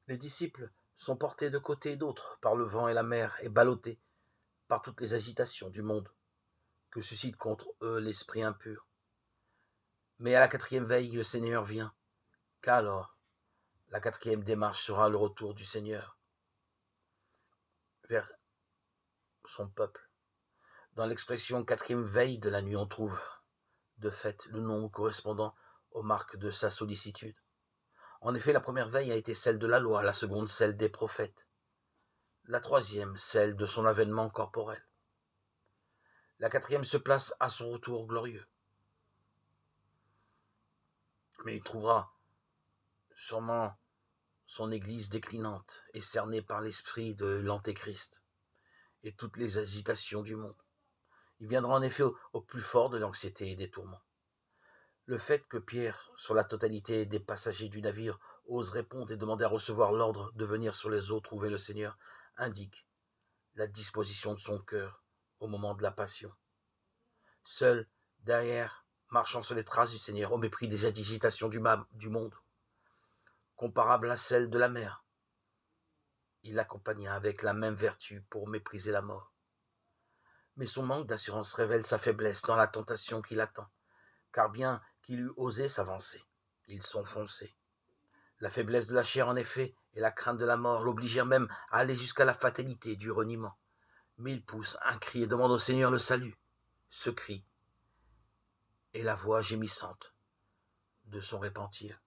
Les disciples sont portés de côté et d'autre par le vent et la mer et ballottés par toutes les agitations du monde que suscite contre eux l'esprit impur. Mais à la quatrième veille, le Seigneur vient. Qu'alors, la quatrième démarche sera le retour du Seigneur vers son peuple. Dans l'expression quatrième veille de la nuit, on trouve, de fait, le nom correspondant aux marques de sa sollicitude. En effet, la première veille a été celle de la loi, la seconde celle des prophètes, la troisième celle de son avènement corporel. La quatrième se place à son retour glorieux. Mais il trouvera sûrement son église déclinante et cernée par l'esprit de l'Antéchrist et toutes les agitations du monde. Il viendra en effet au plus fort de l'anxiété et des tourments. Le fait que Pierre, sur la totalité des passagers du navire, ose répondre et demander à recevoir l'ordre de venir sur les eaux trouver le Seigneur, indique la disposition de son cœur au moment de la passion. Seul, derrière, marchant sur les traces du Seigneur, au mépris des agitations du monde, comparable à celle de la mer, il l'accompagna avec la même vertu pour mépriser la mort. Mais son manque d'assurance révèle sa faiblesse dans la tentation qui l'attend, car bien qu'il eût osé s'avancer, il s'enfonçait. La faiblesse de la chair, en effet, et la crainte de la mort l'obligèrent même à aller jusqu'à la fatalité du reniement. Mais il pousse un cri et demande au Seigneur le salut. Ce cri est la voix gémissante de son repentir.